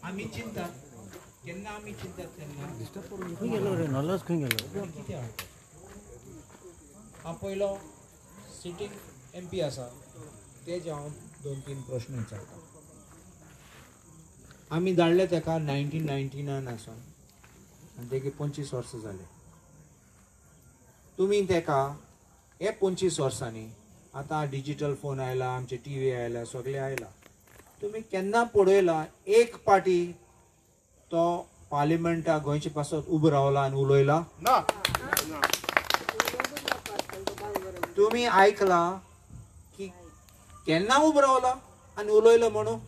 आम्ही चिंतात केन्ना आम्ही चिंतात तेन्ना खंय गेलो रे नॉलेज खंय गेलो कितें हांव पयलो सिटींग MP आसा तेजे हांव 2-3 प्रश्न विचारता. आमी धाडले तेका 1999 आसून आनी तेगे 25 वर्सां जाले. तुमी तेका हे 25 वर्सांनी आतां डिजिटल फोन आयला, आमचे TV आयला, सगळे आयला. तुमी केन्ना पळयला एक पाटी तो पार्लिमेंटा गोंयचे पासत उबो रावला आनी उलयला ना. तुमी आयकला की केन्ना उबो रावला आनी उलयलो म्हणून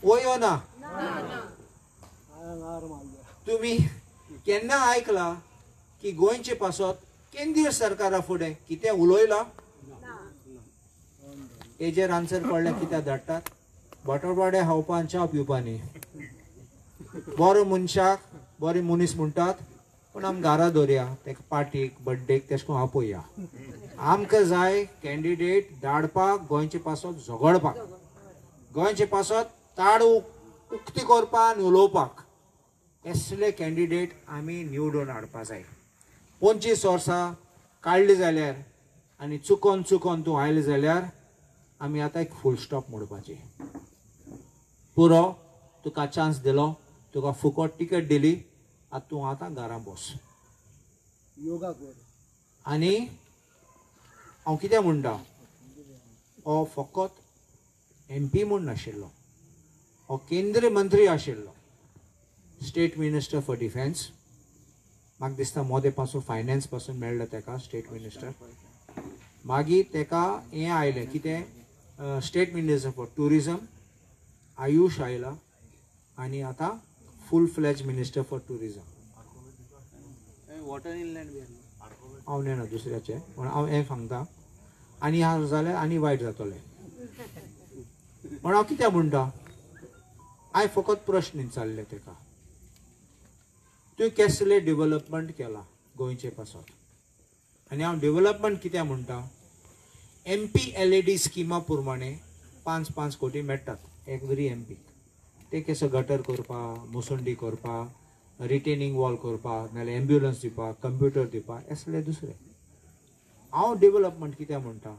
वयो ना. तुमी केन्ना आयकला की गोंयचे पासत केंद्रीय सरकारा फुडें कितें उलयला. हेजेर आन्सर पडले कित्याक धाडटात बटरवाडे खावपा च्या पिवपानी बरो मनशाक बरे मनीस म्हणटात पूण आमी घरा दवरया तेका पार्टीक बर्थडेक तेश कोन आपयया. आमकां जाय कॅन्डिडेट धाडपाक गोंयचे पासत झगडपाक गोंयचे पासत ताड उक्ती करपाक आनी उलोवपाक असले कॅन्डिडेट आमी निवडून हाडपा जाय. 25 वर्सां काडली जाल्यार आनी चुकोन चुकोन तूं आयले जाल्यार आमी आतां एक फूल स्टॉप म्हणपाची. पुरो तुका चान्स दिलो तुका फुकट टिकेट दिली तूं आतां घरा बस योगा कर. आनी हांव कितें म्हणटा हो फकत MP म्हूण नाशिल्लो हो केंद्रीय मंत्री आशिल्लो स्टेट मिनिस्टर फॉर डिफेन्स. म्हाका दिसता मोदे पासून फायनान्स पासून मेळ्ळें तेका स्टेट मिनिस्टर. मागीर तेका हें आयलें कितें state minister for tourism Ayush आयला आनी आतां फूल फ्लेज minister for tourism. Water inland हांव नेना दुसऱ्याचे पूण हांव हें सांगता आनी हांव जाल्यार आनी वायट जातलें. पूण हांव कितें म्हणटा हांवें फकत प्रश्न विचारले तेका तुवें कसलें डेव्हलपमेंट केला गोंयचे पासत. आनी हांव डेव्हलपमेंट कितें म्हणटा MP LED स्किमा प्रमाणे 5-5 कोटी मेळटात एवरी MP. ते कसो गटर करपाक मुसंडी करपाक रिटेनिंग वॉल करपाक नाल्यार एम्ब्युलन्स दिवपाक कंप्युटर दिवपाक असले दुसरे. हांव डेव्हलपमेंट कितें म्हणटा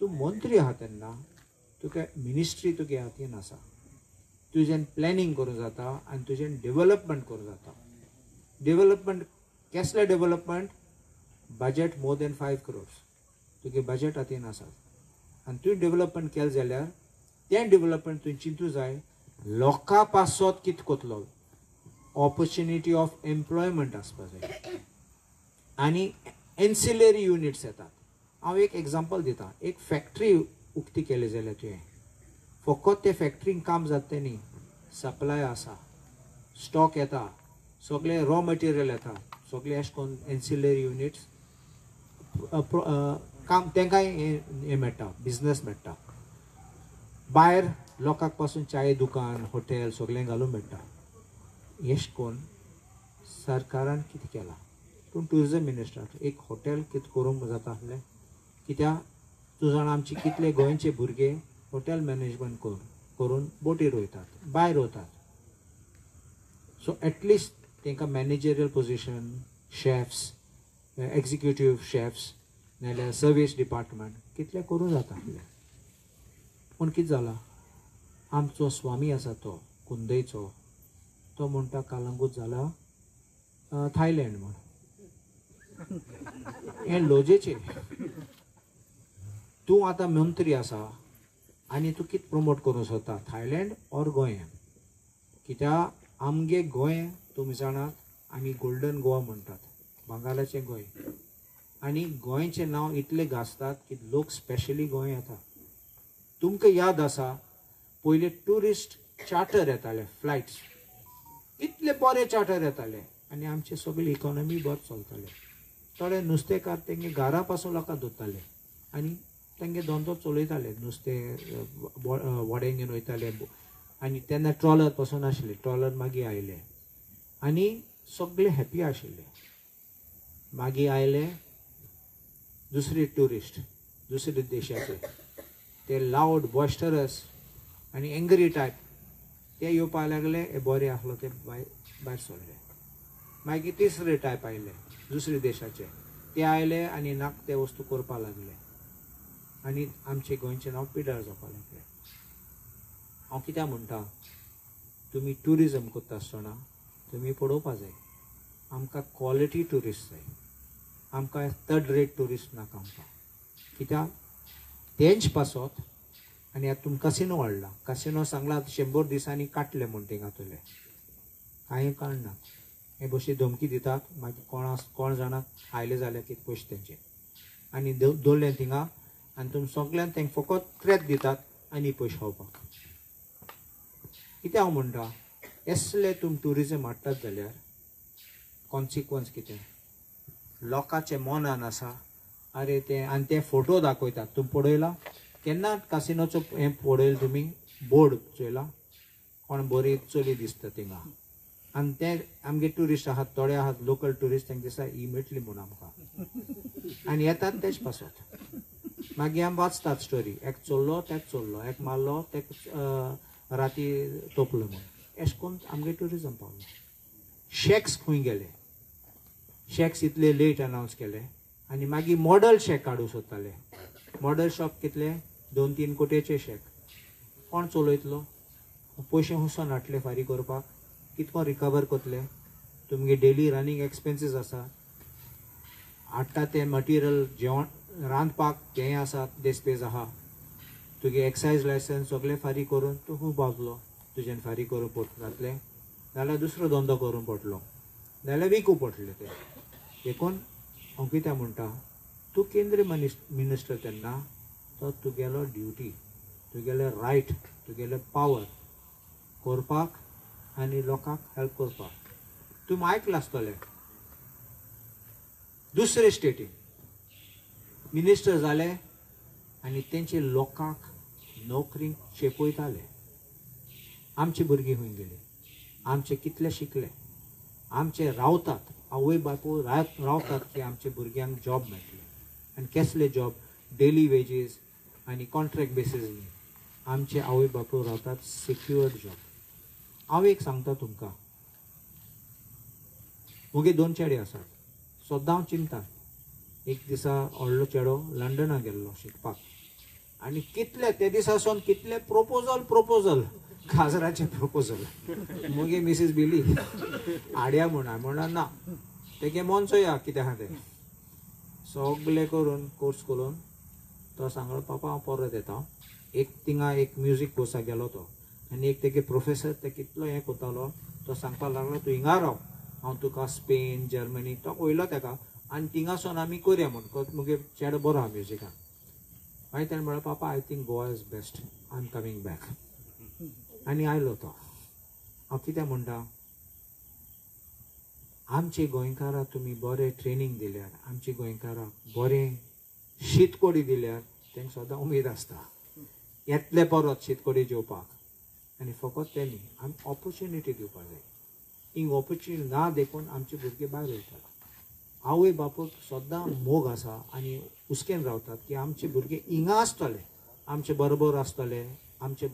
तूं मंत्री आहा तेन्ना तुका मिनिस्ट्री तुगे हातीन आसा तुजें प्लॅनिंग करूं जाता आनी तुजें डेव्हलपमेंट करूं जाता. डेव्हलपमेंट कसलें development budget more than 5 crores तुगे बजेट हातीन आसा आनी तुवें डेव्हलपमेंट केलें जाल्यार तें डेव्हलपमेंट तुवें चिंतूं जाय लोकां पासत कितें कोतलो ऑपॉर्च्युनिटी ऑफ एम्प्लॉयमेंट आसपा जाय आनी एन्सिलरी युनिट्स येतात. हांव एक एग्जांपल दिता एक फॅक्टरी उक्ती केली जाल्यार तुवें फकत ते फॅक्टरीन काम जाता न्ही सप्लाय आसा स्टॉक येता सगळे रॉ मटेरियल येता सगळे अशें करून एन्सिलरी युनिट्स काम तांकांय हें मेळटा बिजनस मेळटा. भायर लोकांक पासून चाये दुकान हॉटेल सगळें घालूंक मेळटा. अशें करून सरकारान कितें केलां पूण टुरिजम मिनिस्टर एक हॉटेल कितें करूंक जाता आसलें कित्याक तूं जाणा आमचे कितले गोंयचे भुरगे हॉटेल मॅनेजमेंट करून बोटीर वयतात भायर वतात. सो एटलिस्ट तांकां managerial position chefs executive chefs नाल्यार सर्वीस डिपार्टमेंट कितले करूं जाता आसलें. पूण कितें जालां आमचो स्वामी आसा तो कुंदयचो तो म्हणटा कालंगूट जाला थायलँड म्हण हें लोजेचें. तूं आतां मंत्री आसा आनी तूं कितें प्रमोट करूं सोदता थायलँड ऑर गोंय कित्याक आमगे गोंय तुमी जाणात आमी गोल्डन गोवा म्हणटात बंगालाचें गोंय आनी गोंयचें नांव इतलें गाजतात की लोक स्पेशली गोंय येता. तुमकां याद आसा पयलीं ट्युरिस्ट चार्टर येताले फ्लायट्स इतले बरे चार्टर येताले आनी आमचे सगळी इकॉनॉमी बरें चलताले. थोडे नुस्तेकार तेंगे घरा पासून लोकांक धरताले आनी तेंगे धंदो चलयताले नुस्तें व्हडें घेवन वयताले आनी तेन्ना ट्रॉलर पासून आशिल्ले ट्रॉलर मागीर आयले आनी सगळे हॅप्पी आशिल्ले. मागीर आयले दुसरे ट्युरिस्ट दुसरे देशाचे ते लावड बॉस्टरस आनी एंग्री टायप ते येवपाक लागले हे बरें आसलो ते भायर सरले. मागीर तिसरे टायप आयले दुसरे देशाचे, ते आयले आनी नाक ते वस्तू करपाक लागले आनी आमचे गोंयचे नांव पिड्यार जावपाक लागले. हांव कित्याक म्हणटा, तुमी ट्युरिजम करता आसतना तुमी पळोवपा जाय आमकां क्वॉलिटी ट्युरिस्ट जाय, आमकां थर्ड रेट ट्युरिस्ट नाका आमकां. कित्याक तेंच पासत आनी आतां तुमकां कसिनो वाडला, कसिनो सांगला 100 दिसांनी काटले म्हूण थिंगातले कांय काडना. हे भशेन धमकी दितात, मागीर कोण जाणाक आयले जाल्यार कितें पयशे तेंचे आनी दवरले थिंगा आनी तुमी सगळ्यांक तेंकां फकत थ्रेट दितात आनी पयशे खावपाक. कितें हांव म्हणटा, असले तुमी ट्युरिजम हाडटात जाल्यार कॉन्सिक्वन्स कितें? लोकांचे मनान आसा अरे ते आनी ते फोटो दाखयतात. तुमी पळयला केन्ना कासिनोचो हें पळयला तुमी बोर्ड चोयला, कोण बरी चली दिसता थिंगा आनी ते आमगे ट्युरिस्ट आहात, थोडे आहात लोकल ट्युरिस्ट, तांकां दिसता ही मेळटली म्हूण आमकां आनी येतात तेच पासत. मागीर आमी वाचतात स्टोरी, एक चोरलो तेक चोरलो, एक मारलो तेक राती तोपलो म्हूण. अशें करून आमगे ट्युरिजम पावलो. शेक्स खंय गेले, शेक्स इतले लेट अनावन्स केले आनी मागीर मॉडल शेक काडूं सोदताले. मॉडल शॉप कितले 2-3 कोटीचे शेक. कोण चलयतलो? पयशे हुसून हाडले फारी करपाक, कितको रिकवर करतले? तुमगे डेली रनिंग एक्सपेन्सीस आसा, हाडटा ते मटिरियल जेवण रांदपाक तेंय आसा, देस्पेज आहा, तुगे एक्सायज लायसन्स सगळे फारी करून तूं खूब पावतलो. तुजें फारी करून जातलें जाल्यार दुसरो धंदो करूंक पडटलो, जाल्यार विकूं पडटले ते. देखून हांव कितें म्हणटा, तूं केंद्रीय मिनिस्टर तेन्ना तो तुगेलो ड्युटी, तुगेले रायट, तुगेले पावर करपाक आनी लोकांक हेल्प करपाक. तुमी आयकलां आसतलें दुसरे स्टेटीन मिनिस्टर जाले आनी तेंचे लोकांक नोकरीक शेपयताले. आमचे भुरगीं खंय गेली, आमचे कितले शिकले, आमचे रावतात, आवय बापूय रावतात की आमच्या भुरग्यांक जॉब मेळटले. आनी कसले जॉब? डेली वेजीस आनी कॉन्ट्रॅक्ट बेसीस न्ही. आमचे आवय बापूय रावतात सिक्युअर्ड जॉब. हांव एक सांगता तुमकां, मुगे 2 चेडे आसात. सद्दां हांव चिंता, एक दिसा व्हडलो चेडो लंडनाक गेल्लो शिकपाक आनी कितले ते दिसासून कितले प्रपोजल काजराचे प्रपोजल. मुगे मिसीस बिली हाडया म्हूण. हांवें म्हणला ना, तेगे मन चोया कितें आहा तें. सगळे करून कोर्स करून तो सांगलो पापा हांव परत येता. एक थिंगा एक म्युजीक कोर्साक गेलो तो आनी एक तेगे प्रोफेसर ते कितलो हें कोतालो, तो सांगपाक लागलो तूं हिंगा राव, हांव तुका स्पेन जर्मनी तो वयलो तेका आनी थिंगासून आमी करया म्हूण. मुगे चेडो बरो आहा म्युजिकान. मागीर ताणें म्हणलें papa I think Goa is best, I am coming back. आनी आयलो तो. हांव कितें म्हणटा, आमचे गोंयकारां तुमी बरें ट्रेनींग दिल्यार, आमचे गोंयकारांक बरें शीतकोडी दिल्यार तांकां सदां उमेद आसता येतले परत शीतकोडी जेवपाक. आनी फकत ते न्ही, आमी ऑपॉर्च्युनिटी दिवपाक जाय. हिंग ऑपॉर्च्युनिटी ना देखून आमचे भुरगे भायर वयतात. आवय बापूक सद्दां मोग आसा आनी हुस्केन रावतात की आमचे भुरगे हिंगा आसतले, आमचे बरोबर आसतले, आमचे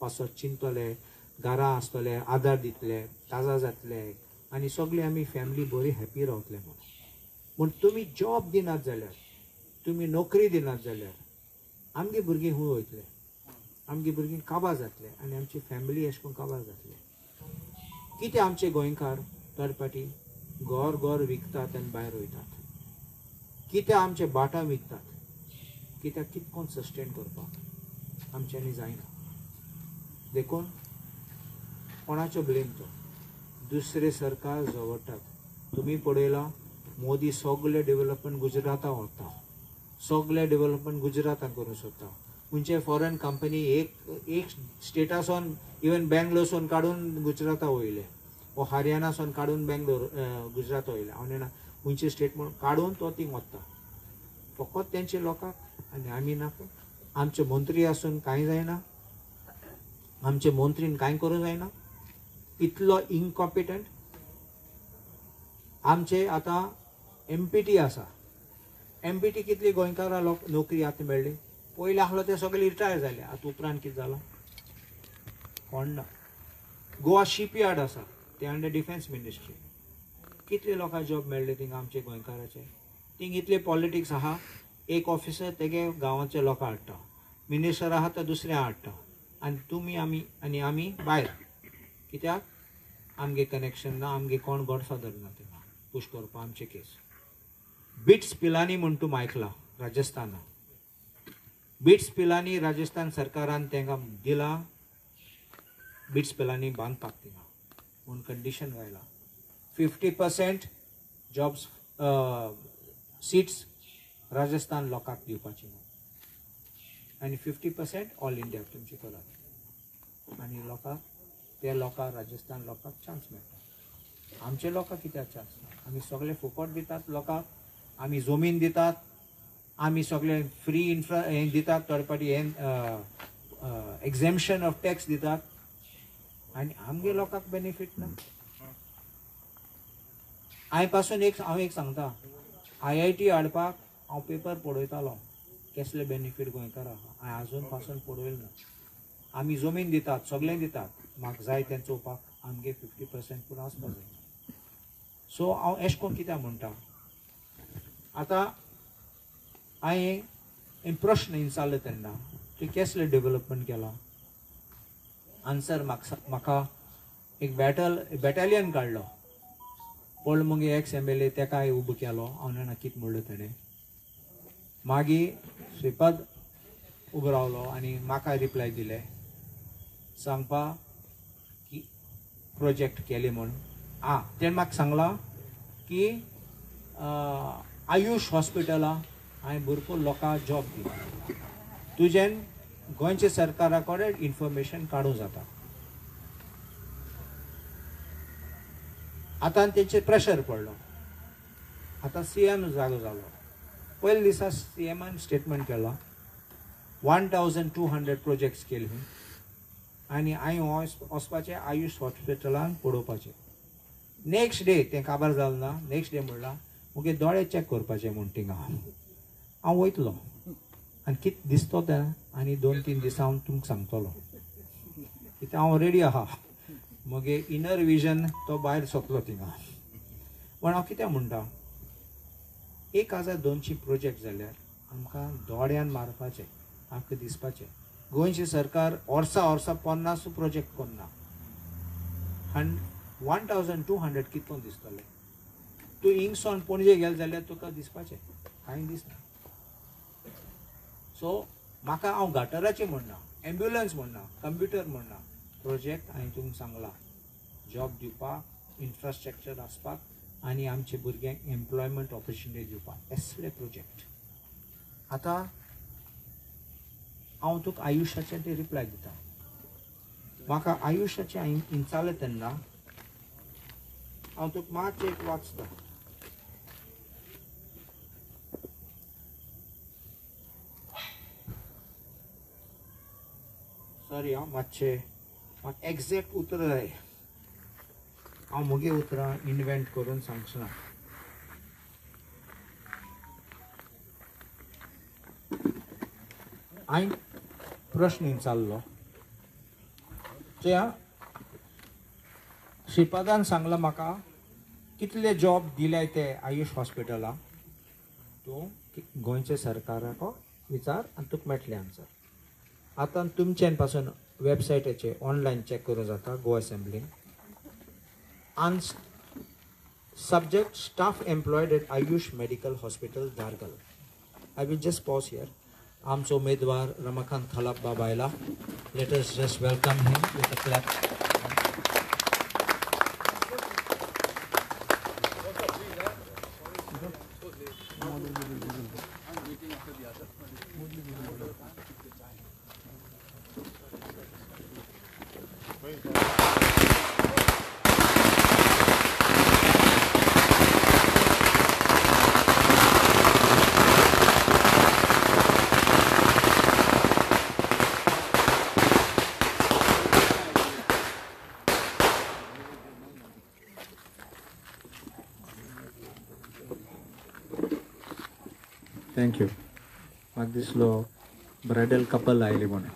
पासत चिंततले, घरा आसतले, आदार दितले, काजार जातले आनी सगळे आमी फॅमिली बरी हॅपी रावतले म्हणून. पूण तुमी जॉब दिनात जाल्यार, तुमी नोकरी दिनात जाल्यार आमगे भुरगीं खंय वयतले? आमगे भुरगीं काबार जातले आनी आमची फॅमिली अशें करून काबार जातले. कितें आमचे गोंयकार थर्ड पार्टी घर विकतात आनी भायर वयतात? कितें आमचे बाटा विकतात? कित्याक कितकोन सस्टेन करपाक आमच्यांनी जायना. देखून कोणाचो ब्लेम तो? दुसरे सरकार जवळटात. तुमी पळयलां मोदी सगळे डेव्हलपमेंट गुजराताक व्हरता, सगळे डेव्हलपमेंट गुजराताक करूंक सोदता. खंयचे फॉरेन कंपनी एक स्टेटासून इवन बेंगलोरसून काडून गुजराता वयले, वो हरियाणासून काडून गुजरात वयले. हांव म्हणना खंयचे स्टेट म्हणून काडून तो थिंग वता फकत तेंचे लोकांक आनी आमी नाका. आमचे मंत्री आसून कांय जायना, आमचे मंत्रीन कांय करूंक जायना. इतलो इनकॉम्पिटंट. आमचे आतां MPT आसा. MPT कितली गोंयकारां नोकरी आतां मेळ्ळी? पयलीं आसलो ते सगळे रिटायर जाले. आतां उपरांत कितें जालां कोण ना. गोवा शिपयार्ड आसा ते अंडर डिफेन्स मिनिस्ट्री. कितले लोकांक जॉब मेळ्ळे थिंगा आमचे गोंयकाराचे. थिंग इतले पॉलिटिक्स आहा. एक ऑफिसर तेगे गांवाचे लोकां हाडटा, मिनिस्टर आहा तो दुसऱ्या हाडटा, आनी तुमी आमी भायर. कित्याक आमगे कनेक्शन ना, आमगे कोण गॉडफादर ना थिंगा पुश करपा आमचे केस. बिट्स पिलानी म्हूण तूं आयकला राजस्थाना. बिट्स पिलानी राजस्थान सरकारान तांकां दिला बिट्स पिलानी बांदपाक थिंगा म्हूण कंडिशन घायला. 50% जॉब्स सीट्स राजस्थान लोकांक दिवपाची आनी 50% ऑल इंडिया तुमची करात. आनी लोकांक ते लोकांक राजस्थान लोकांक चान्स मेळटा. आमचे लोकांक कित्याक चान्स ना? आमी सगळे फुकट दितात लोकांक. आमी जमीन दितात, आमी सगळे फ्री इन्फ्रा हें दितात, थर्ड पार्टी हें एक्झेम्पशन ऑफ टॅक्स दितात, आनी आमगे लोकांक बेनिफीट ना. हांव एक सांगता, IIT हाडपाक हांव पेपर पळयतालो कसले बेनिफीट गोंयकाराक. हांवें आजून पासून पळयलो ना. आमी जमीन दितात, सगळें दितात, म्हाका जाय तें चोवपाक आमगे 50% पूण आसपाक जाय. सो हांव एशें कोन्न कित्याक म्हणटा, आतां हांवें प्रश्न विचारलो तेन्ना तूं कसलें डेव्हलपमेंट केलां. आन्सर म्हाका एक बॅटलियन काडलो. पळय मगे एक्स MLA तेकाय उबो केलो. हांव जाणा कितें म्हणलो ताणें. मागीर श्रीपाद उबो रावलो आनी म्हाका रिप्लाय दिलें सांगपा की प्रोजेक्ट केले म्हूण. तेणें म्हाका सांगलां की आयुश हॉस्पिटला हांवें भरपूर लोकांक जॉब दिला. तुजें गोंयच्या सरकारा कडेन इन्फॉर्मेशन काडूं जाता. आतां तेंचेर प्रेशर पडलो. आतां CM जागो जालो. पयले दिसा CMन स्टेटमेंट केलो 1200 प्रोजेक्ट्स केले आनी हांवें वचपाचें आयुश हॉस्पिटलान पळोवपाचें. नेक्स्ट डे तें काबार जालें ना. नेक्स्ट डे म्हणलां मुगे दोळे चॅक करपाचे म्हूण थिंगा हांव वयतलो आनी कितें दिसतो तें आनी 2-3 दिसां हांव तुमकां सांगतलो. कित्याक हांव रेडी आहा. मगे इनर विजन तो भायर सोंपलो थिंगा. पण हांव कित्याक म्हणटा, 1200 प्रोजेक्ट जाल्यार आमकां दोळ्यान मारपाचें, आमकां दिसपाचें. गोंयचे सरकार वर्सा 50 प्रोजेक्ट करना. 1200 कितको दिसतले. तूं हिंगसोन पणजे गेले जाल्यार तुका दिसपाचें कांय दिसना. सो म्हाका हांव गटराचें म्हणना, एम्ब्युलन्स म्हणना, कंप्युटर म्हणना, प्रोजेक्ट हांवें तुमकां सांगला जॉब दिवपाक, इन्फ्रास्ट्रक्चर आसपाक आनी आमचे भुरग्यांक एम्प्लॉयमेंट ऑपॉर्च्युनिटी दिवपाक असले प्रोजेक्ट. आतां हांव तुका आयुशाचें ते रिप्लाय दिता. म्हाका आयुशाचें हांवें विचारलें तेन्ना हांव तुका मातशें एक वाचता. सॉरी हांव मातशें म्हाका एग्जॅक्ट उतर जाय. हांव मुगे उतरां इन्वेंट करून सांगचना. हांवें प्रश्न विचारलो त्या श्रीपादान सांगला म्हाका कितले जॉब दिले ते आयुश हॉस्पिटलाक. तूं गोंयच्या सरकाराक विचार आनी तुका मेळटलें आन्सर. आतां तुमच्यान पासून वेबसायटाचेर ऑनलायन चॅक करूं जाता Goa असेंब्लीन. Subject staff employed at Ayush Medical Hospital, Dargal. I will just pause here. आमचो उमेदवार रमाकांत थलाप बाबा आयला. Let us just welcome him with a clap. Thank you. म्हाका दिसलो ब्रायडल कपल आयली म्हणून.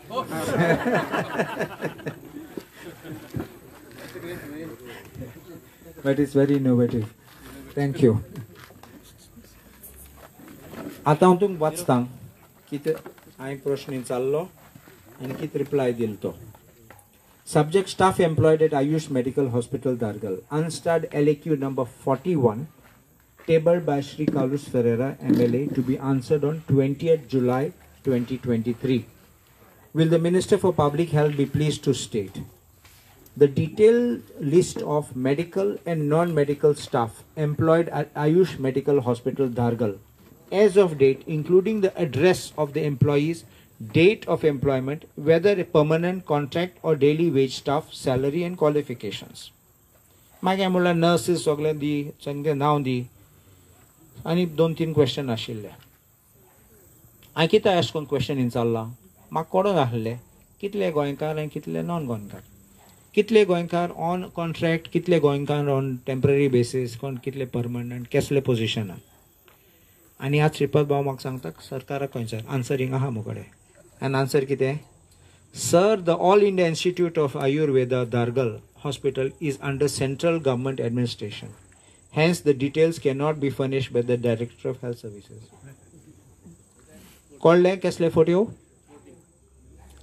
but it's very innovative. Thank you. आता हांव तुमकां वाचतां कितें हांवें प्रश्न विचारलो आनी कितें रिप्लाय दिलो तो. Subject: staff employed at Ayush Medical Hospital, Dargal. Unstarred LAQ number 41, tabled by Shri Carlos Ferreira, MLA, to be answered on 20th July 2023. Will the Minister for Public Health be pleased to state the detailed list of medical and non-medical staff employed at Ayush Medical Hospital, Dargal, as of date, including the address of the employees, date of employment, whether a permanent contract or daily wage staff, salary and qualifications. मागीर म्हणल्यार nurses सगळे दी तांचें नांव दी आनी 2-3 question आशिल्ले. हांवें कितें अशें करून क्वेश्चन विचारला म्हाका कळून आसलें कितले गोंयकार आनी कितले नॉन गोंयकार, कितले गोंयकार ऑन कॉन्ट्रॅक्ट, कितले गोंयकार ऑन टेम्पररी बेसीस, कोण कितले परमनंट, कसले पोजिशनान. आनी आज श्रीपद भाऊ म्हाका सांगता सरकाराक खंयसर आन्सर हिंगा आहा मुगडे. आनी आन्सर कितें? Sir, the all India institute of Ayurveda Dhargal hospital is under central government administration. Hence, the details cannot be furnished by the Director of Health Services. कळ्ळें कसले photo?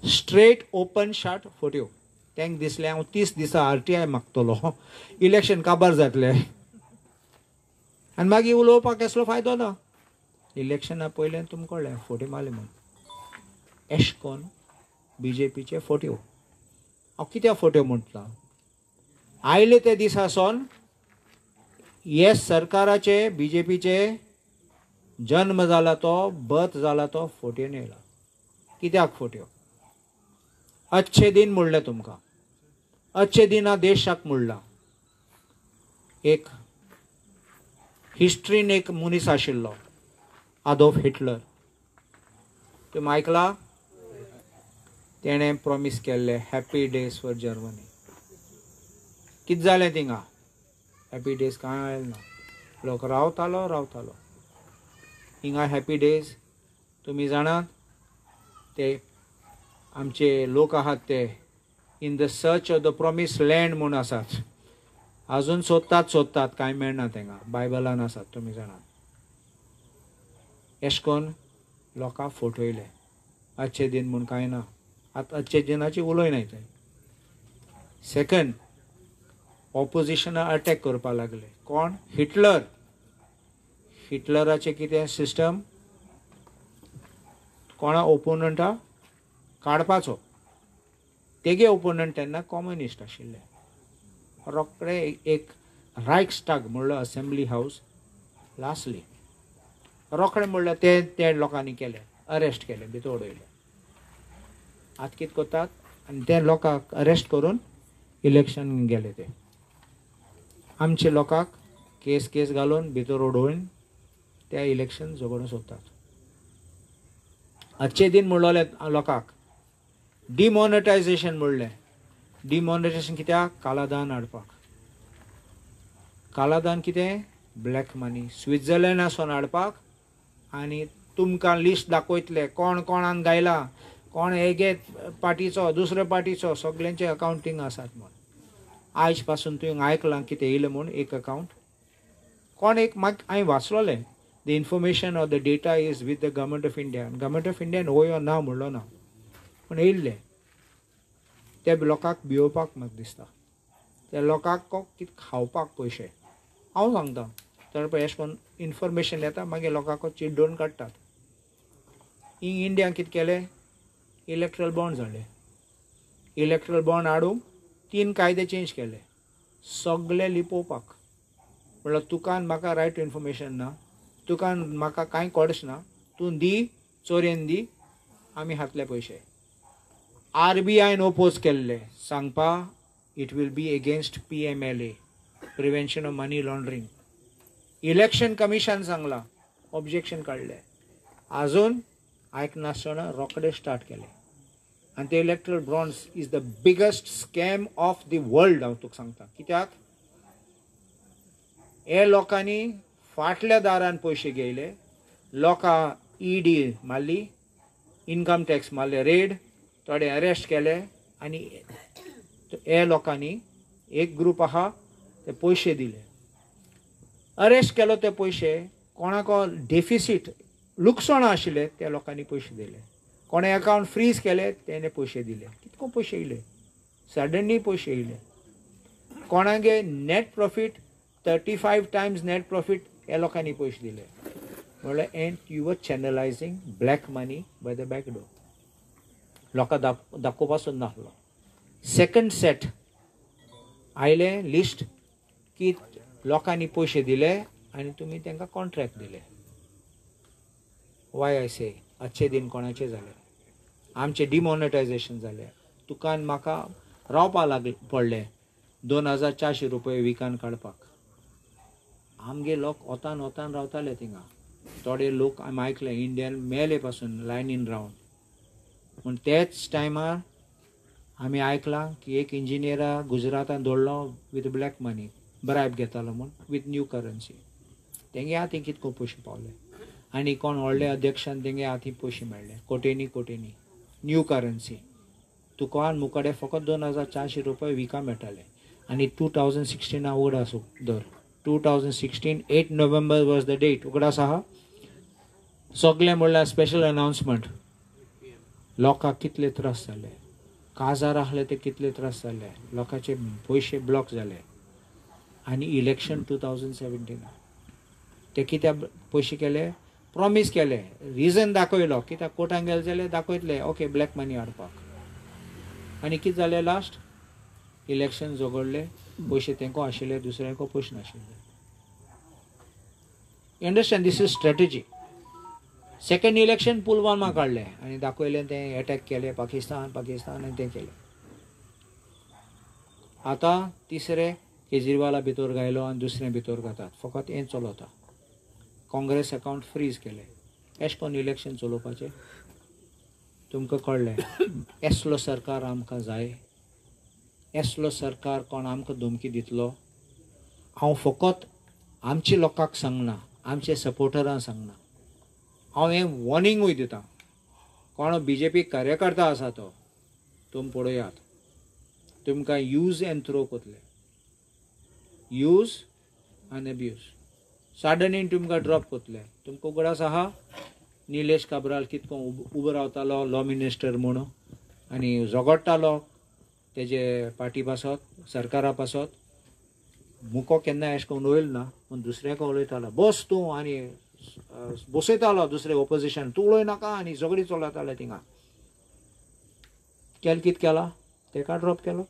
Straight open shot photo. तांकां दिसलें हांव 30 दिसा RTI मागतलो, इलेक्शन काबार जातलें आनी मागीर उलोवपाक कसलो फायदो ना. इलेक्शना पयलें तुमकां कळ्ळें फोटो मारले म्हूण. एश कोन BJPचे फोटो. हांव कित्याक फोटो म्हणटा? आयले ते दिसा सावन हे सरकाराचे BJPचे जन्म जाला तो, बर्थ जाला तो फोटोन येयला. कित्याक फोटो? अच्छे दिन म्हणलें तुमकां. अच्छे दिन हा देशाक म्हणला. एक हिस्ट्रीन एक मनीस आशिल्लो आदोल्फ हिटलर. तुम्ही आयकला? तेणें प्रॉमिस केल्लें हॅपी डेज फॉर जर्मनी. कितें जालें थिंगा? हॅपी डेज कांय आयलें ना. लोक रावतालो. हिंगा हॅपी डेज तुमी जाणात ते आमचे लोक आहात ते in the search of the promise land म्हूण आसात. अजून सोदतात कांय मेळना तांकां. बायबलान आसात तुमी जाणात. एश कोन्न लोकांक फटयले. अच्छे दिन म्हूण कांय ना. आतां अच्छे दिनाची उलयनाय थंय. सेकंड, ऑपोजिशना अटॅक करपाक लागले. कोण? हिटलर. हिटलराचें कितें सिस्टम? कोणा ओपोनंटा काडपाचो. तेगे ओपोनंट तेन्ना कॉम्युनिस्ट आशिल्ले. रोखडे एक रायक्सटाग म्हणलो असेंब्ली हाऊस लासली. रोखडे म्हणल्यार ते लोकांनी केले, अरेस्ट केले, भितर उडयले. आतां कितें करतात? आनी ते लोकांक अरेस्ट करून इलेक्शन गेले. ते आमचे लोकांक केस घालून भितर उडोवन ते इलेक्शन झगडून सोदतात. अच्छे दिन म्हणलोले लोकांक डिमॉनिटायझेशन म्हणलें. डिमॉनिटायझेशन कित्याक? कालादान हाडपाक. कालादान कितें? ब्लॅक मनी स्वित्झर्लंडासून हाडपाक. आनी तुमकां लिस्ट दाखयतले कोण कोणान गायला, कोण एके पार्टीचो दुसरे पार्टीचो, सगळ्यांचे अकाउंटींग आसात म्हूण. आयज पासून तुवें आयकलां कितें येयलें म्हूण एक अकाउंट. कोण एक हांवें वाचलोलें. The information of the data is with the government of India. Government of इंडियान वयो ना म्हणलो ना पूण येयल्ले. ते लोकांक भिवपाक म्हाका दिसता. ते लोकांक कितें खावपाक पयशे. हांव सांगता तर पळय अशें करून इन्फॉर्मेशन येता मागीर लोकांक चिड्डून काडटात. इंडियान कितें केलें? इलेक्ट्रल बॉन्ड हाडले. इलेक्ट्रल बॉन्ड हाडूंक 3 कायदे चेंज केले. सगळे लिपोवपाक. म्हणल्यार तुका म्हाका रायट टू इन्फॉर्मेशन ना, तुका म्हाका कांय कळच ना, तूं दी चोरेन दी, आमी हातले पयशे. RBIन ओपोज केल्ले. सांगपा it will be against PMLA, prevention of money laundering. Election commission सांगला, ऑब्जेक्शन काडले. आजून आयकनासतना रोखडे स्टार्ट केले. आनी ते electoral bonds is the biggest scam of the world. हांव तुका सांगता कित्याक? हे लोकांनी फाटल्या दारान पयशे घेयले. लोकां ED मारली, इन्कम टॅक्स मारले रेड, थोडे अरेस्ट केले. आनी हे लोकांनी एक ग्रूप आहा ते पयशे दिले, अरेस्ट केलो ते पयशे, कोणाको डेफिसीट लुकसाण आशिल्ले त्या लोकांनी पयशे दिले, कोणे अकाउंट फ्रीज केले तेणे पयशे दिले. कितको पयशे येयले, सडनली पयशे येयले. कोणागे net profit 35 times net profit ह्या लोकांनी पयशे दिले. म्हणल्यार and you were channelizing black money by the back door. लोकां दाखोवपासून नासलो. सेकंड सेट आयले लिस्ट की लोकांनी पयशे दिले आनी तुमी तांकां कॉन्ट्रॅक्ट दिले. वाय आय से अच्छे दिन कोणाचे जाले, आमचे डिमॉनिटायझेशन जाले. तुका म्हाका रावपा पडले 2400 रुपये विकान काडपाक. आमगे लोक ओतान रावताले थिंगा. थोडे लोक आमी आयकले इंडियन मेले पासून लायनीन रावन. पूण तेच टायमार आमी आयकलां की एक इंजिनियरा गुजरातान दवरलो विथ ब्लॅक मनी, ब्रायब घेतालो म्हूण विथ न्यू करन्सी. तेंगे हातीन कितको पयशे पावले आनी कोण व्हडले अध्यक्षान तेंगे हातीन पयशे मेळ्ळे कोटेनी न्यू करन्सी. तुका मुखाडे फकत 2400 रुपये विका मेळटाले. आनी 2016 उगडास दर 2016 8 नोव्हेंबर वॉज द डेट. उगडास आहा सगळे म्हणल्यार स्पेशल अनाउन्समेंट. लोकांक कितले त्रास जाले, काजार आसले ते कितले त्रास जाले, लोकांचे पयशे ब्लॉक जाले. आनी इलेक्शन 2017 ते कित्याक पयशे केले, प्रॉमीस केले, रिजन दाखयलो, कित्याक कोर्टान गेले जाल्यार दाखयतले ओके ब्लॅक मनी हाडपाक. आनी कितें जालें लास्ट इलेक्शन झगडले, पयशे तेंको आशिल्ले, दुसऱ्यांको पयशे नाशिल्ले. You understand, this is strategy. Second election Pulwama काडले आनी दाखयलें तें अटॅक केले पाकिस्तान आनी तें केलें. आतां तिसरे केजरीवाला भितर गायलो आनी दुसरें भितर घातात. फकत हें चलता. काँग्रेस अकाउंट फ्रीज केले. एश कोन्न इलेक्शन चलोवपाचें? तुमकां कळ्ळें एसलो सरकार आमकां जाय, एसलो सरकार कोण आमकां धमकी दितलो. हांव फकत आमच्या लोकांक सांगना, आमच्या सपोर्टरांक सांगना, हांव हें वॉर्निंगूय दितां. कोण BJP कार्यकर्ता आसा तो तुम पळयात, तुमकां यूज एंड थ्रो कोतले. यूज आनी अब्यूज. सडनीन तुमकां ड्रॉप कोतले. तुमकां उगडास आहा निलेश काब्राल कितको उबो रावतालो लॉ मिनिस्टर म्हणून आनी झगडटालो तेजे पार्टी पासत सरकारा पासत. मुको केन्ना एश कोन्न उलयलो ना, पूण दुसऱ्याक उलयतालो बस तूं आनी बसयतालो दुसरे ऑपोजिशन, तूं उलय नाका आनी झगडी चलताले थिंगा. कितें केला तेका ड्रॉप केलो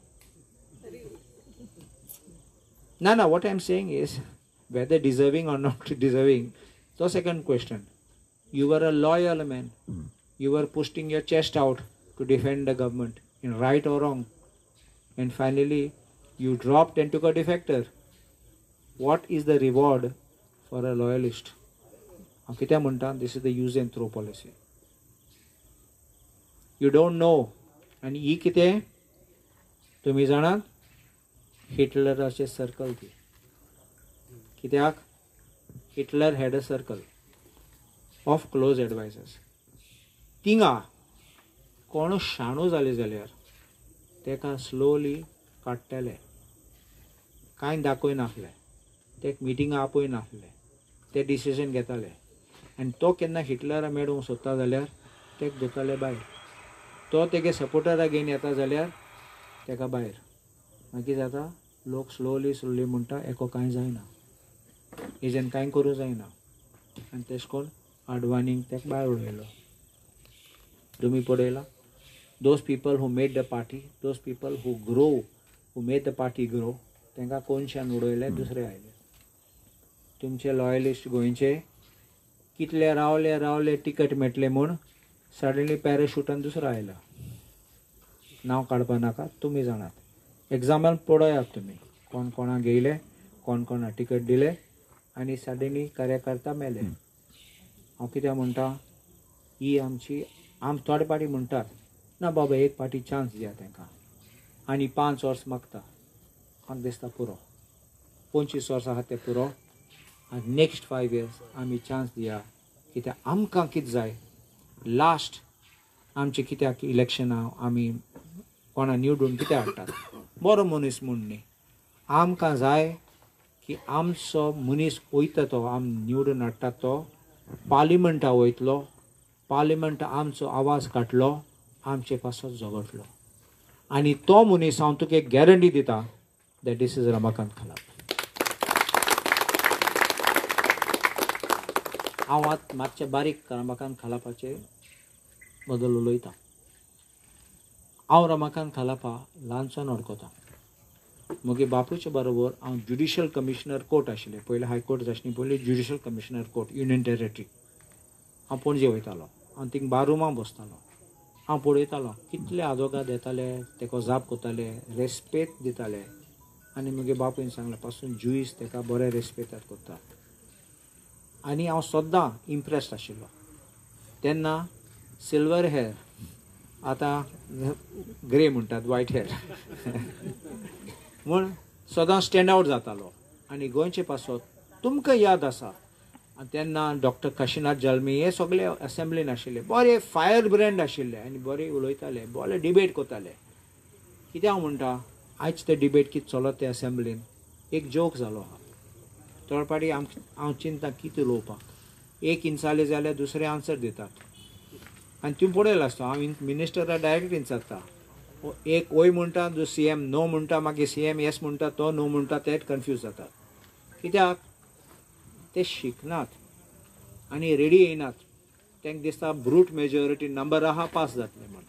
ना. What I am saying is whether deserving or not deserving, so second question. You were a loyal man. You were pushing your chest out to defend the government in right or wrong, and finally you dropped and took a defector. What is the reward for a loyalist? Akitya Munta, this is the use and throw policy. You don't know. And E kite tumi janat Hitler's circle thi. कित्याक Hitler had a circle of close advisers. थिंगा कोण शाणो जाले जाल्यार तेका slowly काडटले, कांय दाखय नासले, तेक मिटिंगां आपय नासले, ते डिसिजन घेताले. आनी तो केन्ना हिटलरा मेळूंक सोदता जाल्यार तेक धुताले भायर. तो तेगे सपोर्टरा घेवन येता जाल्यार तेका भायर. मागीर जाता लोक स्लोली म्हणटा एको कांय जायना, हेजेन कांय करूं जायना. आनी तेश कोन्न आडवाणीक तेका भायर उडयलो. तुमी पळयला those people who made the party, those people who made the party grow, तांकां कोनशान उडयले, दुसरे आयले. तुमचे लॉयलिस्ट गोंयचे कितले रावले टिकट मेळटले म्हूण सडनली पॅराशुटान दुसरो आयला. नांव काडपा नाका, तुमी जाणात. एग्जाम्पल पळयात तुमी कोण कोणाक घेयले, कोण कोणाक टिकट दिले आनी सडनली कार्यकर्ता मेले. हांव कित्याक म्हणटा ही आमची थोडे पार्टी म्हणटात ना बाबा एक पार्टी चान्स दिया तांकां आनी 5 वर्स मागता. म्हाका दिसता पुरो 25 वर्सां आहा ते पुरो. आनी नेक्स्ट 5 years आमी चान्स दिया. कित्याक आमकां कितें जाय लास्ट आमचे कित्याक इलेक्शनां आमी कोणा निवडून कित्याक हाडटात बरो मनीस म्हूण न्ही. आमकां जाय की आमचो मनीस वयता तो आम निवडून हाडटा तो पार्लिमेंटा वयतलो, पार्लिमेंट आमचो आवाज काडटलो, आमचे पासत झगडटलो आनी तो मनीस हांव तुका एक गॅरंटी दिता दॅट दीस इज रमाकांत खलाप. हांव आतां मातशें बारीक रमाकांत खलापाचे बद्दल उलयतां. हांव रमाकांत खलापा ल्हानसावन वळखता. म्हगे बापूचे बरोबर हांव ज्युडिशियल कमिशनर कोर्ट आशिल्लें, पयलीं हायकोर्ट आशिल्ली, पयलीं judicial commissioner court union territory. हांव पणजे वयतालो, हांव थिंग बारुमां बसतालो. हांव पळयतालो कितले आदवोगाद येताले, तेका जाप कोत्ताले, रेस्पेद दिताले. आनी म्हगे बापून सांगलें पासून ज्यूईस तेका बरें रेस्पेदाद कोत्ता. आनी हांव सद्दां इम्प्रेस्ड आशिल्लो. तेन्ना सिल्वर हेअर आतां ग्रे म्हणटात, व्हायट हेअर म्हूण सदां स्टँड आवट जातालो. आनी गोंयचे पासत तुमकां याद आसा तेन्ना डॉक्टर काशिनाथ जल्मी हे सगळे असेंब्लीन आशिल्ले, बरे फायर ब्रँड आशिल्ले आनी बरे उलयताले, बरे डिबेट कोत्ताले. कितें हांव म्हणटा, आयज ते डिबेट कितें चलत ते असेंब्लीन एक जोक जालो आहा. तळपाटी हांव चिंता कितें उलोवपाक. एक इंचाले जाल्यार दुसरे आन्सर दितात. आनी तुमी पळयला आसता हांव मिनिस्टरा डायरेक्ट विचारता. एक ओय म्हणटा, जो CM नो म्हणटा, मागीर CM येस म्हणटा, तो नो म्हणटा, तेच कन्फ्यूज जातात. कित्याक ते शिकनात आनी रेडी येयनात. तांकां दिसता ब्रूट मेजॉरिटी नंबर आहा पास जातले म्हण.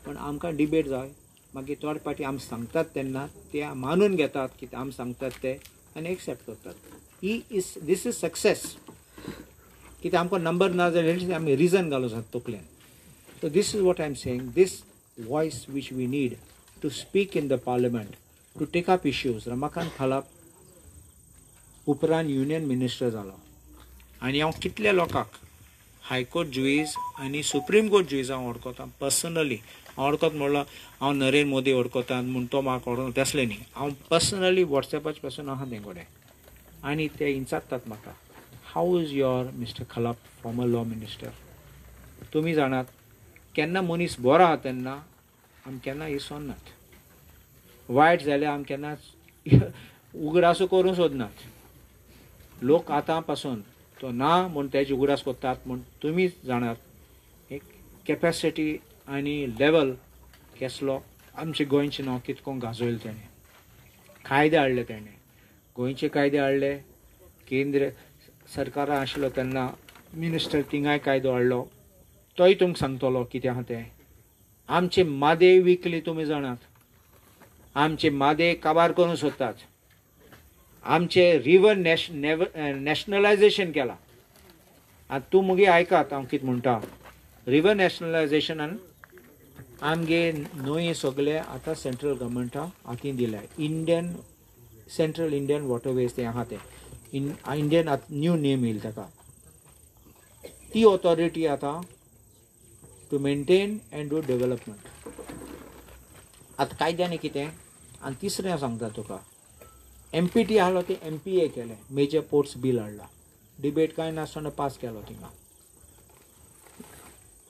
पण आमकां डिबेट जाय. मागीर थोडे फावटी आमी सांगतात तेन्ना ते मानून घेतात की आमी सांगतात ते आनी एक्सेप्ट करतात. This is success. कित्याक आमकां नंबर ना जाल्यार आमी रिजन घालूं जाता तकलेन. So this is what I am saying. दीस voice which we need to speak in the parliament, to take up issues. Ramakant Khalap उपरांत युनियन मिनिस्टर जालो आनी हांव कितल्या लोकांक हायकोर्ट जुईज आनी सुप्रीम कोर्ट जुईज हांव वळखता पर्सनली. हांव वळखत म्हणल्यार हांव नरेंद्र मोदी वळखता म्हूण तो म्हाका वळखता तसलें न्ही. हांव पर्सनली वॉट्सॅपाचे पासून आहा तें कडेन आनी ते विचारतात म्हाका, how is your mister Khalap former law minister. तुमी जाणात केन्ना मनीस बरो आहा तेन्ना आमी केन्ना इसोनात. वायट जाल्यार आमी केन्ना उगडासो करूं सोदनात. लोक आतां पासून तो ना म्हूण तेजी उगडास कोत्तात म्हूण तुमी जाणात एक कॅपेसिटी आनी लेवल केसलो आमचे गोंयचे नांव कितको गाजयलें तेणें. कायदे हाडले तेणें, गोंयचे कायदे हाडले. केंद्र सरकारान आशिल्लो तेन्ना मिनिस्टर थिंगाय कायदो हाडलो. तोय तुमकां सांगतलो कितें आहा तें. आमचे मादे विकले तुमी जाणात. आमचे मादे काबार करूं सोदतात. आमचे रिवर नॅशनलायजेशन केलां. आतां तूं मुगे आयकात हांव कितें म्हणटा. रिवर नॅशनलायजेशनान आमगे न्हंय सगळे आतां सेंट्रल गव्हर्मेंटा हातीन दिल्या. सेंट्रल इंडियन वॉटरवेज तें आहा तें इंडियन आतां न्यू नेम येयला ताका. ती ऑथॉरिटी आतां to maintain and do development. आतां कायद्यानी कितें आनी तिसरें सांगता तुका. MPT आहलो ते MPA केलें, मेजर पोर्ट्स बील हाडला. डिबेट कांय नासतना पास केलो थिंगा.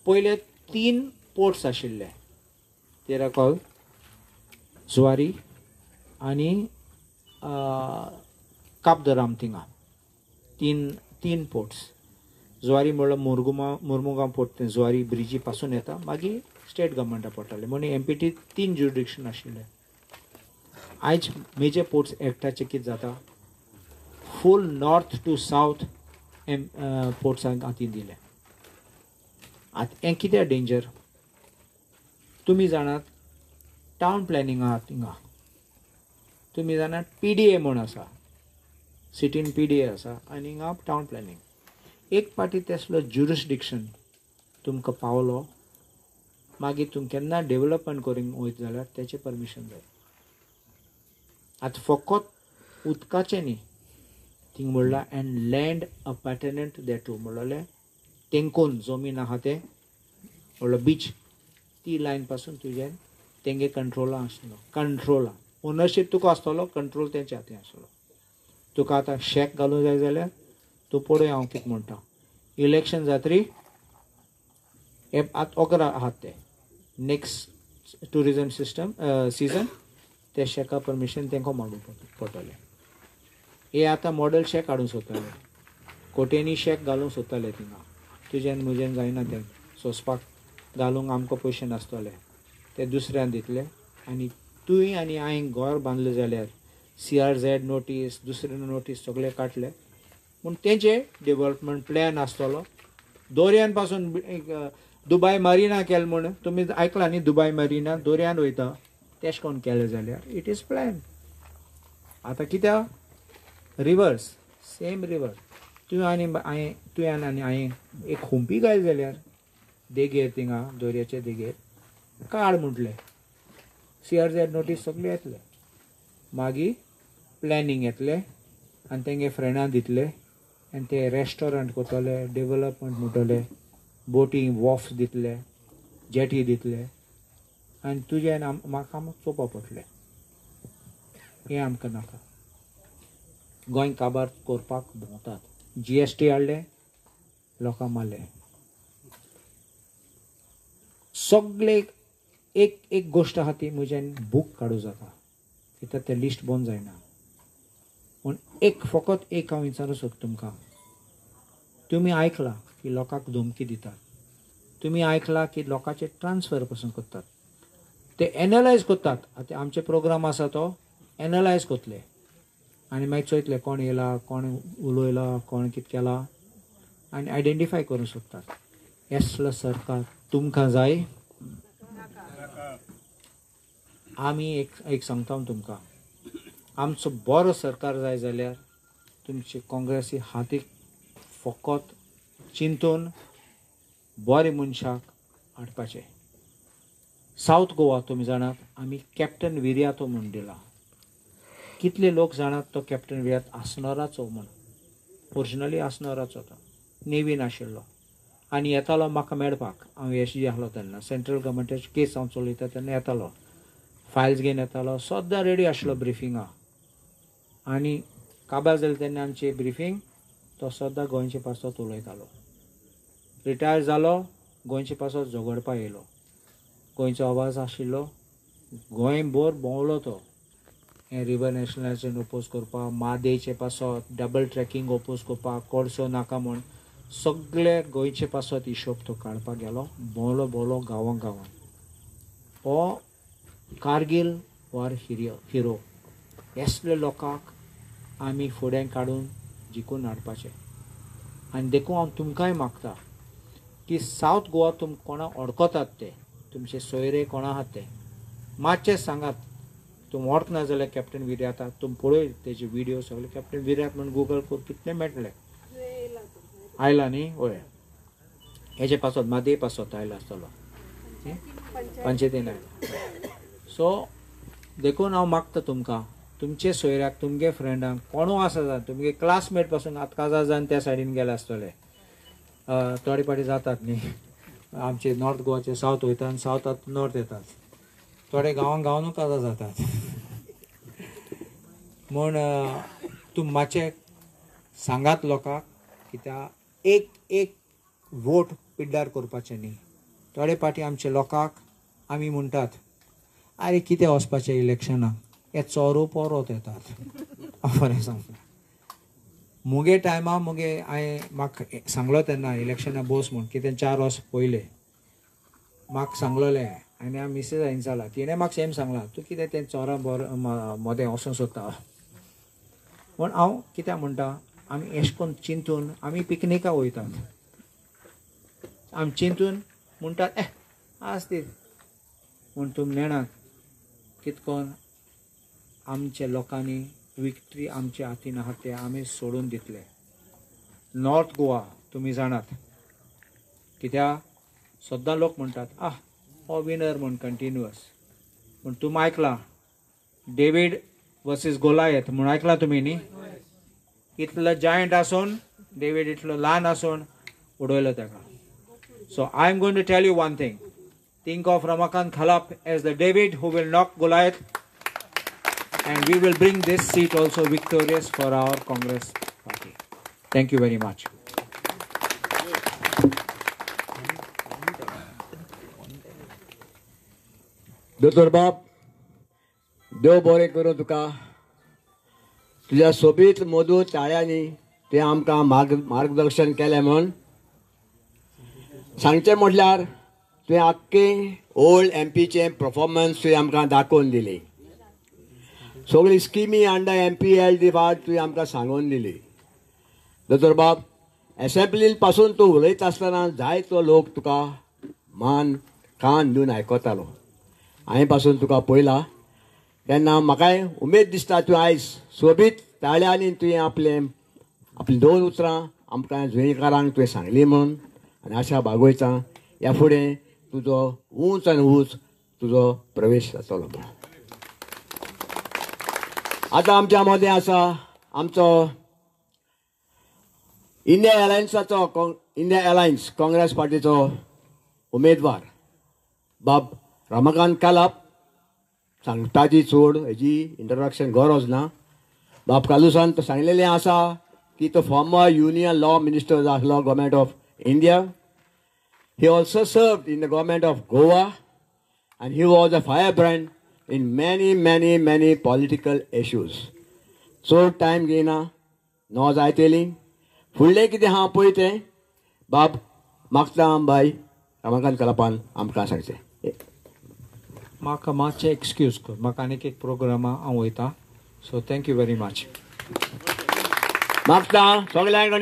पयले 3 पोर्ट्स आशिल्ले, तेरा कॉल जुवारी आनी काब द राम थिंगा. तीन पोर्ट्स. जुवारी म्हणल्यार मुर्मुगांव पोर्ट तें जुवारी ब्रिजी पासून येता, मागीर स्टेट गव्हर्मेंटा पडटाले म्हणून MPT 3 ज्युरिडिक्शन आशिल्ले. आयज मेजर पोर्ट्स एक्टाचे कितें जाता, फूल नॉर्थ टू सावथ पोर्ट्सांक हातीन दिले. आतां हें कितें डेंजर. तुमी जाणात टावन प्लॅनिंग आहा थिंगा. तुमी जाणात PDA म्हूण आसा, सिटीन PDA आसा आनी हिंगा टावन प्लॅनिंग. एक पाटी तेसलो ज्युरिस्डिक्शन तुमकां पावलो, मागीर तुमी केन्ना डेव्हलपमेंट करूंक वयता जाल्यार तेचें परमिशन जाय. आतां फकत उदकाचें न्ही, थिंग म्हणल्यार एंड लँड अ पॅटर्नंट देटू म्हणल्यार तेंकून जमीन आहा तें म्हणल्यार बीच ती लायन पासून तुजें तेंगे कंट्रोलां आसलो. कंट्रोलां ओनरशीप तुका आसतलो, कंट्रोल तेंच्या हातीन आसलो. तुका आतां शेक घालूंक जाय जाल्यार तूं पळय हांव कितें म्हणटा. इलेक्शन जातरी हे आतां ओगरा आहात ते नेक्स्ट टुरिजम सिजन ते शेका परमिशन तेंकां मागूंक पडटलें. हे आतां मॉडेल शेक हाडूंक सोदताले, कोटेनी शेक घालूंक सोदताले थिंगा. तुज्यान म्हज्यान जायना तें सोंसपाक घालूंक आमकां पयशे नासतले, ते दुसऱ्यान दितले. आनी तुवें आनी हांवें घर बांदलें जाल्यार CRZ नोटीस, दुसरे नोटीस सगळे काडले. पूण तेंचे डेव्हलपमेंट प्लॅन आसतलो. दोरयान पासून दुबाय मरिना केलें म्हण तुमी आयकलां न्ही, दुबाय मरिना दोरयान वयता तेश कोन्न केलें जाल्यार इट इज प्लॅन. आतां कित्याक रिवर्स, सेम रिवर. तुवें आनी हांवें एक हुंपी घायल जाल्यार देगेर थिंगा दोरयाचे देगेर काड म्हटलें, CRZ नोटीस सगळे येतले. मागीर प्लॅनिंग येतलें आनी तेंगे फ्रेंडां दितले आनी ते रेस्टॉरंट करतले, डेव्हलपमेंट म्हणटले, बोटींग वॉफ्स दितले, जेटी दितले आनी तुजें म्हाका चोवपा पडटलें. हें आमकां नाका. गोंय काबार करपाक भोंवतात. GST हाडले, लोकां मारले. सगळे एक एक गोश्ट आहा ती म्हज्यान बूक काडूं जाता, कित्याक तें लिस्ट बंद जायना. पूण फकत एक हांव विचारूं सोदता तुमकां, तुमी आयकलां की लोकांक धमकी दितात, तुमी आयकलां की लोकांचे ट्रान्सफर पासून करतात, ते एनालायज करतात. आतां आमचे प्रोग्राम आसा तो एनालायज करतले आनी मागीर चोयतले कोण येयला, कोण उलयला, कोण कितें केलां आनी आयडेंटिफाय करूंक सोदतात. असलो सरकार तुमकां जाय? आमी एक सांगता तुमकां, आमचो बरो सरकार जाय जाल्यार तुमचे काँग्रेसी हातीक फकत चिंतून बरे मनशाक हाडपाचे. सावथ गोवा तुमी जाणात, आमी कॅप्टन विर्यातो म्हूण दिला. कितले लोक जाणात तो कॅप्टन विर्यात आसनोराचो म्हूण? ओरिजिनली आसनोराचो तो, नेवीन आशिल्लो आनी येतालो म्हाका मेळपाक. हांव SG आहलो तेन्ना, सेंट्रल गव्हर्मेंटाची केस हांव चलयता तेन्ना येतालो, फायल्स घेवन येतालो, सद्दां रेडी आशिल्लो ब्रिफिंगा. आनी काबार जालें तेन्ना आमची ब्रिफींग तो सद्दां गोंयचे पासत उलयतालो. रिटायर जालो, गोंयचे पासत झगडपा येयलो, गोंयचो आवाज आशिल्लो, गोंयभर भोंवलो तो. हें रिवर नॅशनलायजेशन ओपोज करपाक, मादेचे पासत डबल ट्रॅकिंग ओपोज करपाक, कोळसो नाका म्हूण सगळे गोंयचे पासत हिशोब तो काडपाक गेलो, भोंवलो गांवां गांवां. हो कारगील वॉर हिरो. असले लोकांक आमी फुडें काडून जिखून हाडपाचे. आनी देखून हांव तुमकांय मागता की सावथ गोवा तुम कोणा अडकतात ते तुमचे सोयरे कोणा आहात ते मातशें सांगात. तुम वळखना जाल्यार कॅप्टन विर्याताक तुम पळय तेजे व्हिडिओ सगळे. कॅप्टन विर्यात म्हणून गुगल कर, कितले मेळटले. आयला न्ही? हय, हेजे पासत मादे पासत आयला आसतलो, पंचायतीन आयला. सो देखून हांव मागता तुमकां, तुमचे सोयऱ्याक, तुमगे फ्रेंडांक कोणू आसा जावन, तुमगे क्लासमेट पासून आतां काजार जावन त्या सायडीन गेले आसतले, थोडे पाटी जातात न्ही, आमचे नॉर्थ गोवाचे सावथ वयता आनी सावथात नॉर्थ येतात, थोडे गांवां गांवांनूय काजार जातात. म्हूण तुम मातशें सांगात लोकांक, कित्याक एक वोट पिड्ड्यार करपाचें न्ही. थोडे पाटी आमचे लोकांक आमी म्हणटात आरे कितें वचपाचें इलेक्शनाक, हे चोरू परत येतात. बरें सांगता, मुगे टायमा हांवें म्हाका सांगलो तेन्ना इलेक्शना बोस म्हूण, कितें 4 वर्स पयले म्हाका सांगलोलें आनी हांव मिसेस हांवें जाला, तिणें म्हाका सेम सांगलां तूं कितें तें चोरां मोदें वचूंक सोदता. पूण हांव कित्याक म्हणटा, आमी अशें करून चिंतून आमी पिकनिका वयतात, आमी चिंतून म्हणटात आसती म्हूण तुमी नेणात. कितकोन आमच्या लोकांनी विक्ट्री आमच्या हातीन आहा ते आमी सोडून दितले. नॉर्थ गोवा तुमी जाणात, कित्याक सद्दां लोक म्हणटात हो विनर म्हूण कंटिन्युअस. पूण तुमी आयकलां डेवीड वर्सीस गोलायथ म्हूण आयकलां तुमी न्ही? इतलो जायंट आसून डेवीड इतलो ल्हान आसून उडयलो ताका. So I am going to tell you one thing, think of Ramakant Khalap as the David who will knock Goliath, and we will bring this seat also victorious for our Congress party. Thank you very much. दोतोर बाब, देव बरें करूं तुका. तुझ्या सोबीत मधू ताळ्यांनी ते आमकां मार्गदर्शन केलें म्हण सांगचें म्हटल्यार तुवें आख्खें ओल्ड MPचें परफॉर्मन्स तुवें आमकां दाखोवन दिली. सगळी स्किमी अंडर MPL वाट तुवें आमकां सांगून दिली. दोतोर बाब, एसेंब्ली पासून तूं उलयता आसतना जायतो लोक तुका कान दिवन आयकतालो. हांवें पासून तुका पळयला तेन्ना म्हाकाय उमेद दिसता तुवें आयज सोबीत ताळ्यांनी तुवें आपली 2 उतरां आमकां जुंयेकारांक तुवें सांगली म्हणून. आनी आशा बागोयता ह्या फुडें तुजो उंच आनी उंच तुजो प्रवेश जातलो म्हणून. आतां आमच्या मदें आसा आमचो इंडिया अलायन्स काँग्रेस पार्टीचो उमेदवार बाब रमाकांत कालाप. सांगपाची चड हेजी इंट्रोडक्शन गरज ना. बाब कालुसान तो सांगलेलें आसा की तो फॉर्मर युनियन लॉ मिनिस्टर आसलो government of India. He also served in the government of Goa and he was a firebrand in many political issues. So time घेयना नो जायतेली फुडलें कितें हांव पळयतें बाब मागता बाय रमाकांत कालापान आमकां सांगचें. म्हाका मातशें एक्सक्यूज कर, म्हाका आनीक एक प्रोग्रामा हांव वयता. So thank you very much. मागता सगळ्यांक